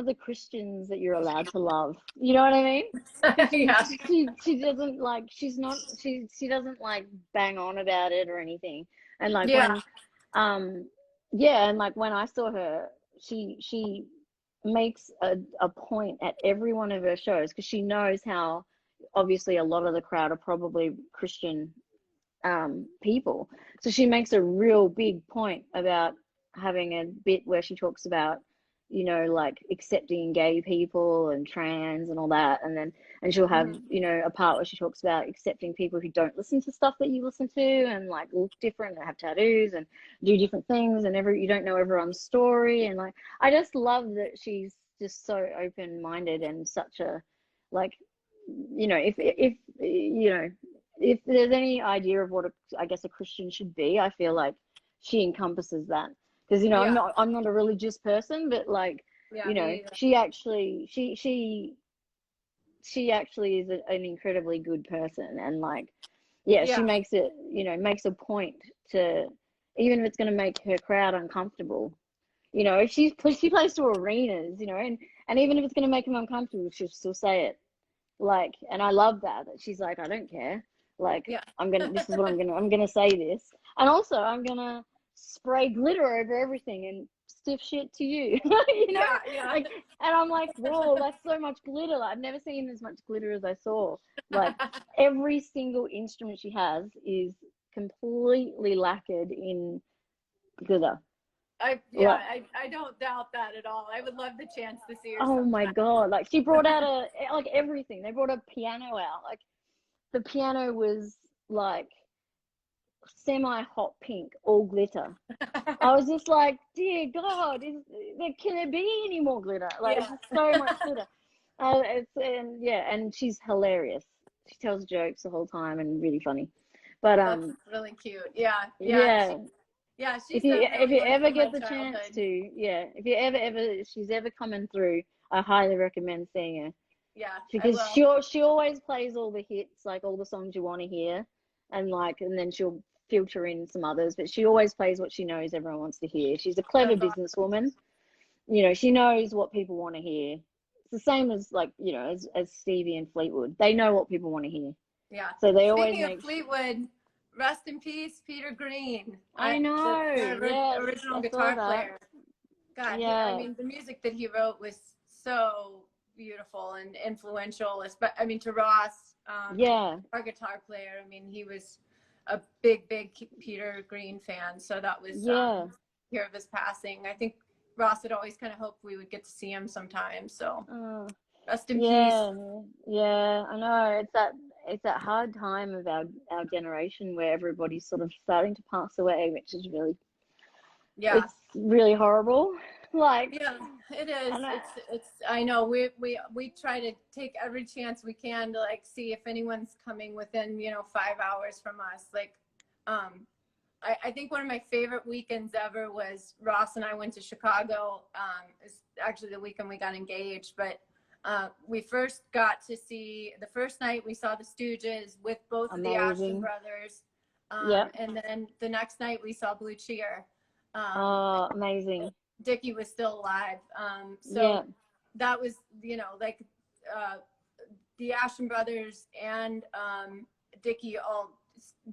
the Christians that you're allowed to love. You know what I mean? Because yeah. she doesn't like, she's not, she doesn't like bang on about it or anything. And like Yeah. when yeah, and like when I saw her, she makes a point at every one of her shows, because she knows how obviously a lot of the crowd are probably Christian people. So she makes a real big point about having a bit where she talks about, you know, like accepting gay people and trans and all that. And she'll have, Mhm. you know, a part where she talks about accepting people who don't listen to stuff that you listen to and like look different and have tattoos and do different things, and you don't know everyone's story. And like, I just love that she's just so open minded and such a, like, you know, if you know, if there's any idea of what I guess a Christian should be, I feel like she encompasses that. Because, you know, Yeah. I'm not a religious person, but like, Yeah. you know, Me either. she actually she actually is an incredibly good person, and like, yeah, she Yeah. makes it, you know, makes a point to, even if it's going to make her crowd uncomfortable, you know, if she plays to arenas, you know, and even if it's going to make them uncomfortable, she'll still say it. Like, and I love that she's like, I don't care. Like, Yeah. this is what I'm gonna say this. And also I'm gonna spray glitter over everything and stiff shit to you. You know? Yeah. Yeah. Like, and I'm like, whoa, that's so much glitter. Like, I've never seen as much glitter as I saw. Like, every single instrument she has is completely lacquered in glitter. Like, I don't doubt that at all. I would love the chance to see her oh my sometime. God, like she brought out like everything. They brought a piano out. Like the piano was like semi-hot pink, all glitter. I was just like, dear God, can there be any more glitter? Like, it's Yeah. just so much glitter. And she's hilarious. She tells jokes the whole time and really funny. But That's really cute. Yeah. Yeah. yeah. She's If definitely you one ever from my get the chance childhood. to, yeah, if you ever she's ever coming through, I highly recommend seeing her Yeah, I because will. she always plays all the hits, like all the songs you want to hear, and then she'll filter in some others, but she always plays what she knows everyone wants to hear. She's a clever That's awesome. businesswoman. You know, she knows what people want to hear. It's the same as like, as Stevie and Fleetwood. They know what people want to hear. Yeah. So they always Speaking of make Fleetwood, rest in peace, Peter Green. I know. The Yes, original I saw guitar that. player. God, I Yeah. mean, the music that he wrote was so beautiful and influential. I mean, to Ross, Yeah. our guitar player. I mean, he was a big, big Peter Green fan. So that was Yeah. hear of his passing. I think Ross had always kind of hoped we would get to see him sometime. So rest in peace. Yeah. Yeah. I know. It's that hard time of our generation where everybody's sort of starting to pass away, which is Yeah. it's really horrible. Like, Yeah, it is. and I know we try to take every chance we can to like see if anyone's coming within, 5 hours from us. Like, I think one of my favorite weekends ever was Ross and I went to Chicago. It's actually the weekend we got engaged, but we first got to see the first night we saw the Stooges with both of the Ashton amazing. brothers. Yep. And then the next night we saw Blue Cheer. Oh, amazing. Dickie was still alive. Yeah. So that was, like the Ashton brothers and Dickie all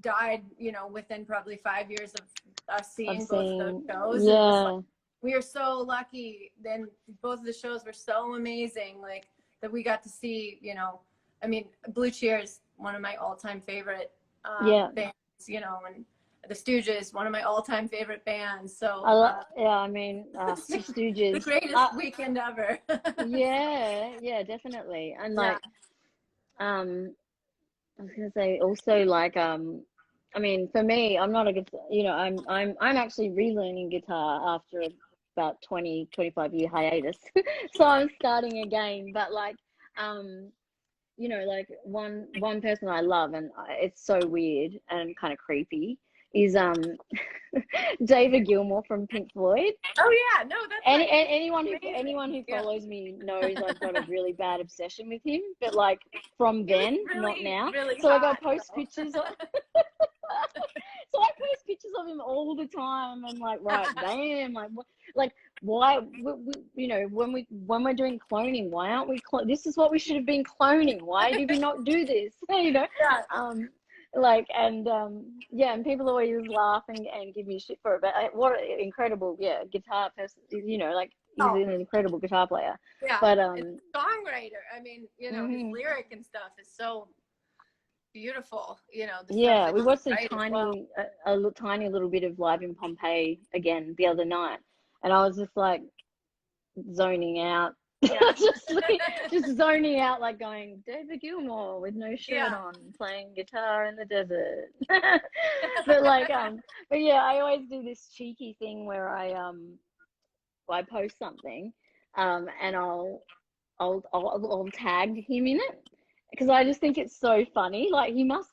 died, within probably 5 years of us I've seeing both of those seen. shows. And it was like, Yeah. we are so lucky. Then both of the shows were so amazing, like that we got to see, I mean, Blue Cheer is one of my all-time favorite Yeah. bands, and the Stooges, one of my all-time favorite bands. So Yeah, I mean, the the Stooges. greatest weekend ever. Yeah, definitely. And Yeah. like, I was gonna say also like, I mean, for me, I'm not a guitar, I'm actually relearning guitar after about 20-25 year hiatus. So I'm starting again. But like, like one person I love, and it's so weird and kind of creepy, is David Gilmour from Pink Floyd. Oh yeah, no, that's Any, like anyone who yeah. follows me knows I've got a really bad obsession with him, but like from He was then, not really, now. really So like I'll hot. post Though. pictures of, so I post pictures of him all the time. I'm like, right, damn, like why, when we're doing cloning, why aren't we? This is what we should have been cloning. Why did we not do this? Yeah. Like, and and people always laugh and give me shit for it, but what an incredible guitar person, like he's Oh, an incredible guitar player. yeah. But It's a songwriter. I mean, his lyric and stuff is so beautiful. The stuff yeah, that we he watched writes as well. a tiny little bit of Live in Pompeii again the other night, and I was just like zoning out. Yeah. just zoning out, like going, David Gilmour with no shirt Yeah. on, playing guitar in the desert. But yeah, I always do this cheeky thing where I post something, and I'll tag him in it because I just think it's so funny. Like he must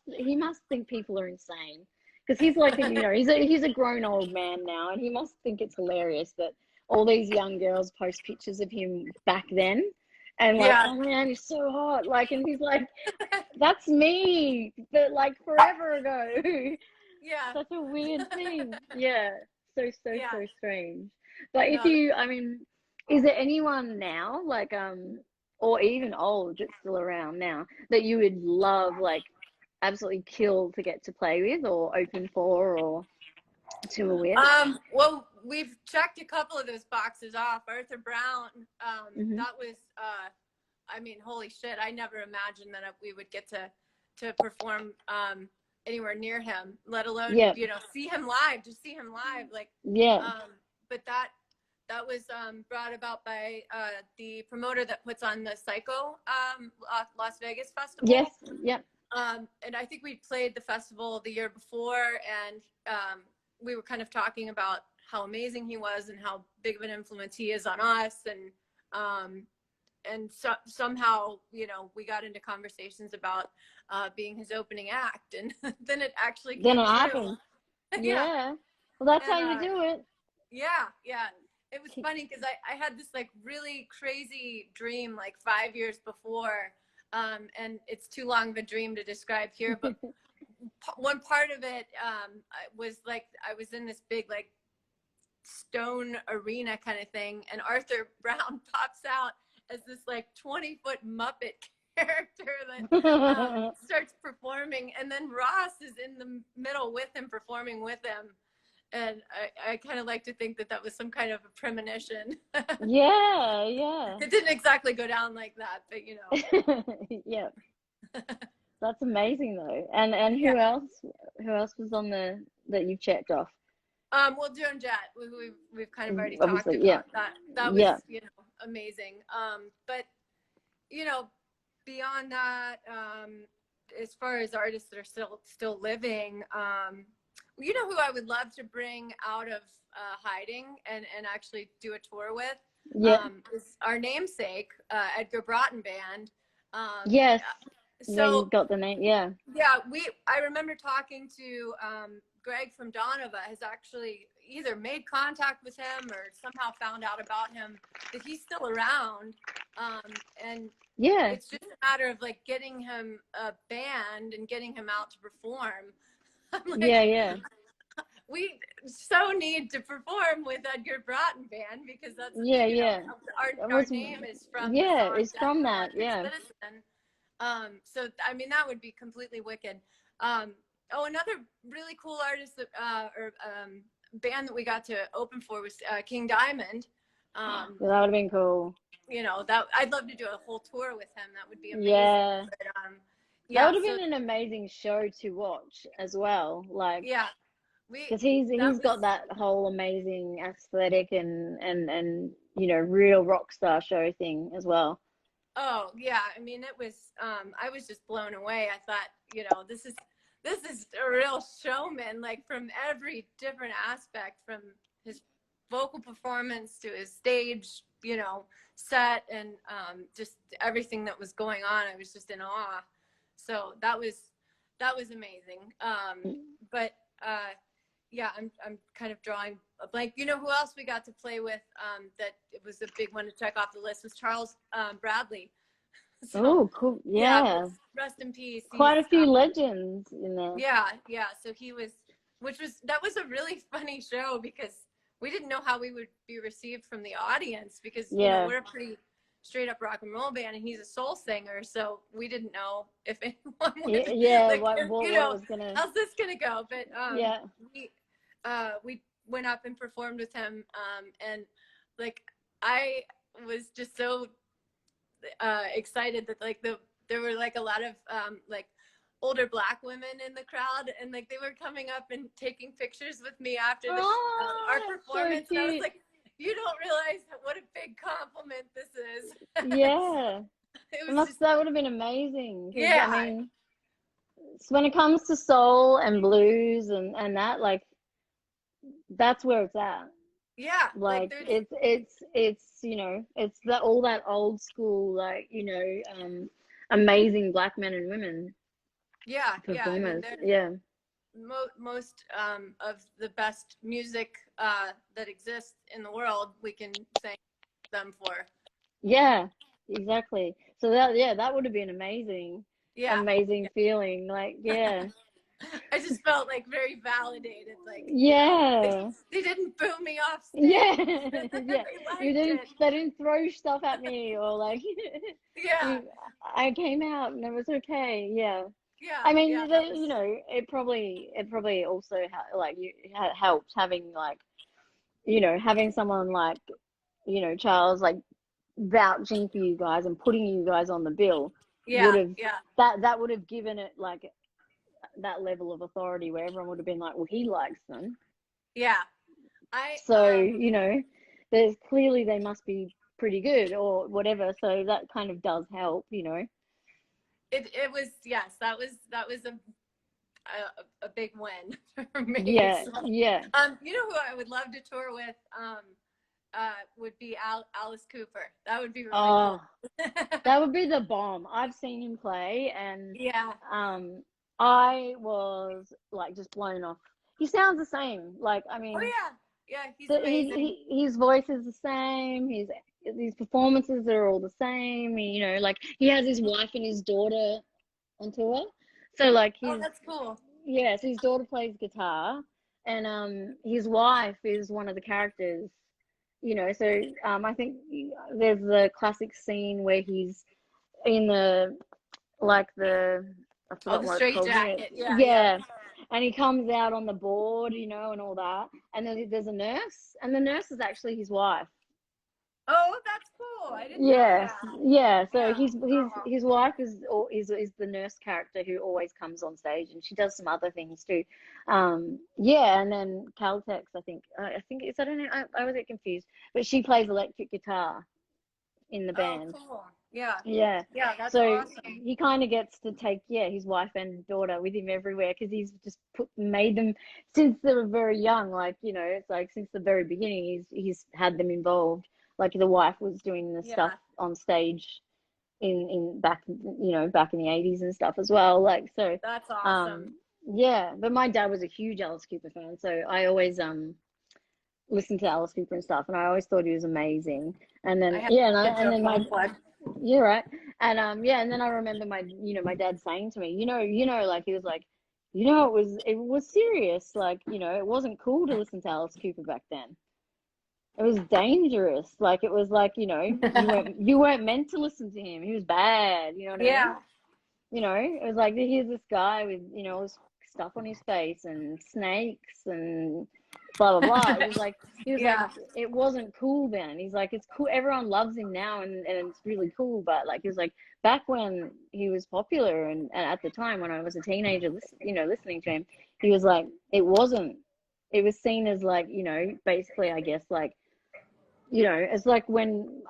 think people are insane because he's like he's a grown old man now, and he must think it's hilarious that all these young girls post pictures of him back then, and like, Yeah. oh man, he's so hot. Like, and he's like, that's me, but like forever ago. Yeah. Such a weird thing. Yeah, Yeah. so strange. But if No. you, I mean, is there anyone now, like, or even old that's still around now that you would love, like, absolutely kill to get to play with or open for or tour with? Well, we've checked a couple of those boxes off. Arthur Brown. That was. I mean, holy shit! I never imagined that we would get to perform anywhere near him, let alone Yeah. see him live. Just see him live, like. Yeah. but that was brought about by the promoter that puts on the Psycho Las Vegas Festival. Yes. Yep. And I think we played the festival the year before, and we were kind of talking about how amazing he was and how big of an influence he is on us, and so, somehow, you know, we got into conversations about being his opening act, and then it actually came Then it true. happened. Yeah. Well, that's And, how you do it. Yeah. It was funny because I had this like really crazy dream like 5 years before, and it's too long of a dream to describe here, but one part of it was like I was in this big like stone arena kind of thing, and Arthur Brown pops out as this like 20-foot Muppet character that starts performing, and then Ross is in the middle with him, performing with him. And I kind of like to think that was some kind of a premonition. Yeah. It didn't exactly go down like that, but you know. Yeah. That's amazing though. And who else? Who else was on that you checked off? Well, Joan Jett, we've kind of already talked about. Yeah. That was you know, amazing. But you know, beyond that, as far as artists that are still living, you know who I would love to bring out of hiding and actually do a tour with? Is our namesake, Edgar Broughton Band. Yes. So you got the name. Yeah. Yeah, I remember talking to Greg from Donova, has actually either made contact with him or somehow found out about him, that he's still around. And yeah, it's just a matter of like getting him a band and getting him out to perform. Like, yeah. We so need to perform with Edgar Broughton Band because that's our name is from it's from that. Yeah. Citizen. So I mean that would be completely wicked. Another really cool artist that band that we got to open for was King Diamond. That would have been cool. You know, that I'd love to do a whole tour with him. That would be amazing. Yeah. But, that would have been an amazing show to watch as well. Like, because he's got that whole amazing aesthetic and you know, real rock star show thing as well. Oh yeah, I mean it was. I was just blown away. I thought, you know, this is a real showman, like from every different aspect, from his vocal performance to his stage, you know, set, and just everything that was going on. I was just in awe. So that was amazing. But yeah, I'm kind of drawing a blank. You know who else we got to play with that it was a big one to check off the list was Charles Bradley. So, cool. Yeah. Rest in peace. Quite a few legends in there. Yeah. So that was a really funny show because we didn't know how we would be received from the audience because you know, we're a pretty straight up rock and roll band and he's a soul singer, so we didn't know if anyone would how's this gonna go, but we went up and performed with him, and like I was just so excited that like there were like a lot of like older Black women in the crowd, and like they were coming up and taking pictures with me after our performance, so and I was like, you don't realize what a big compliment this is. Yeah. That would have been amazing. Yeah. I mean, when it comes to soul and blues and that, like, that's where it's at. Yeah. Like it's you know, it's all that old school, like, you know, amazing Black men and women. Yeah. Performers. Most of the best music that exists in the world, we can thank them for. Yeah, exactly. So that would have been amazing. Amazing feeling. Like, yeah. I just felt like very validated. Like, they didn't boo me off stage. They didn't throw stuff at me or like. I came out and it was okay. Yeah. I mean, you know, it probably also helped having, like, you know, having someone like, you know, Charles, like, vouching for you guys and putting you guys on the bill. That would have given it like that level of authority where everyone would have been like, well, he likes them. I So, there's clearly they must be pretty good or whatever. So that kind of does help. it was, yes, that was a big win for me. Yeah, So, yeah. you know who I would love to tour with? Would be Alice Cooper. That would be really cool. Oh, that would be the bomb. I've seen him play, and Yeah. um, I was like just blown off. He sounds the same. Like, I Oh mean, yeah. Yeah, he's amazing. his voice is the same. His performances are all the same. Like he has his wife and his daughter on tour. So like Oh, that's cool. so his daughter plays guitar, and his wife is one of the characters. So I think there's the classic scene where he's in the I Oh, forgot the what it's straight called. jacket. Yeah, yeah. Yeah. And he comes out on the board, and all that. And then there's a nurse, and the nurse is actually his wife. Oh, that's cool. I didn't know Yes, that. yeah. So Yeah. his his Oh, his wife is the nurse character who always comes on stage, and she does some other things too. Yeah, and then Caltex, I think it's I don't know. I was a bit confused, but she plays electric guitar in the oh, band. cool. Yeah. Yeah. Yeah, that's So awesome. he kind of gets to take, his wife and daughter with him everywhere because he's just made them since they were very young. Like, it's like since the very beginning, he's had them involved. Like the wife was doing the stuff Yeah, on stage back in the 80s and stuff as well. Like, so, that's awesome. um, yeah. But my dad was a huge Alice Cooper fan, so I always listened to Alice Cooper and stuff, and I always thought he was amazing. And I then have yeah, and digital then my complex. you're right. And yeah, and then I remember my dad saying to me, like he was like, it was serious. Like, it wasn't cool to listen to Alice Cooper back then. It was dangerous. Like it was like, you weren't meant to listen to him. He was bad, you know what I mean? Yeah. It was like here's this guy with, all this stuff on his face and snakes and blah blah blah. He was like Yeah. it wasn't cool then. He's like it's cool. Everyone loves him now and it's really cool. But like he was like back when he was popular and at the time when I was a teenager, listening to him, he was like it wasn't. It was seen as like basically I guess like it's like when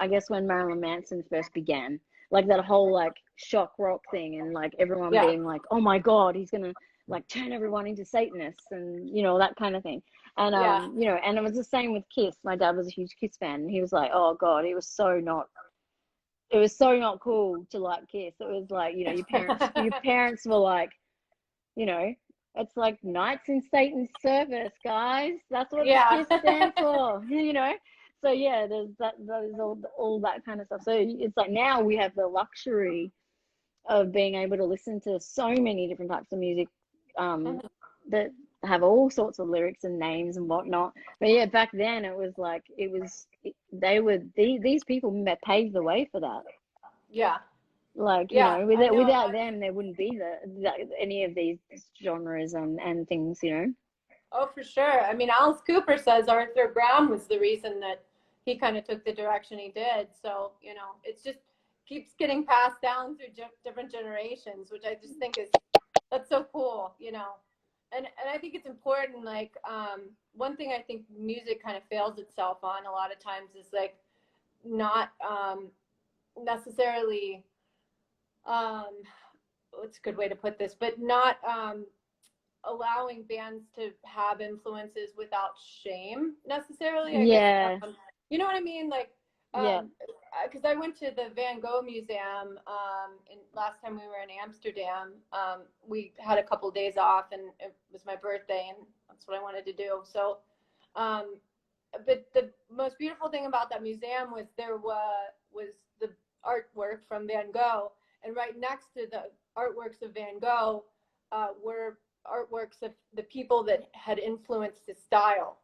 Marilyn Manson first began, like that whole like shock rock thing, and like everyone Yeah. being like, oh my God, he's gonna like turn everyone into Satanists and that kind of thing. And Yeah. and it was the same with Kiss. My dad was a huge Kiss fan, and he was like, oh God, it was so not cool to like Kiss. It was like, your parents were like, you know, it's like Knights in Satan's service, guys. That's what the Yeah. KISS stands for. So yeah, there's all that kind of stuff. So it's like now we have the luxury of being able to listen to so many different types of music Mhm. that have all sorts of lyrics and names and whatnot. But yeah, back then it was like these people paved the way for that. Yeah. Like, Yeah. I know. without them, there wouldn't be any of these genres and things. Oh, for sure. I mean, Alice Cooper says Arthur Brown was the reason that he kind of took the direction he did. So, it's just keeps getting passed down through different generations, which I just think that's so cool. And I think it's important. Like, one thing I think music kind of fails itself on a lot of times is like not necessarily, um, what's a good way to put this, but not allowing bands to have influences without shame necessarily, I guess. Yeah, You know what I mean? Like, yeah, because I went to the Van Gogh Museum, and last time we were in Amsterdam, we had a couple of days off, and it was my birthday, and that's what I wanted to do. So, but the most beautiful thing about that museum was there was the artwork from Van Gogh, and right next to the artworks of Van Gogh were artworks of the people that had influenced his style,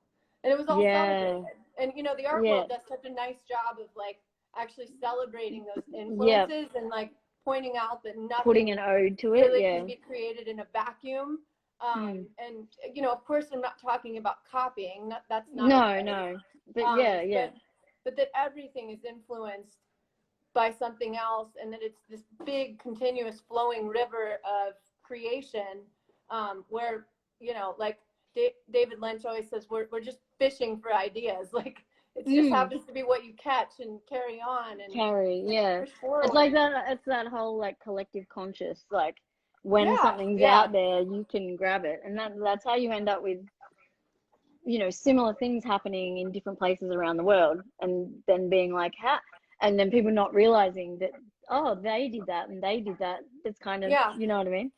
and it was all yeah, celebrated. And the art yeah, world does such a nice job of like actually celebrating those yeah. influences and like pointing out that Putting nothing an ode to it. really Yeah. can be created in a vacuum. Mm. And of course, I'm not talking about copying. That's not No, okay. no. But yeah, yeah, But that everything is influenced by something else, and that it's this big, continuous, flowing river of creation, where like David Lynch always says, we're just fishing for ideas. Like it just Mm. happens to be what you catch and carry on Carry, and yeah. push It's forward. like that. It's that whole like collective conscious. Like when Yeah, something's yeah, out there, you can grab it, and that's how you end up with, you know, similar things happening in different places around the world, and then being like, how, and then people not realizing that, oh, they did that and they did that. It's kind of, yeah. you know what I mean?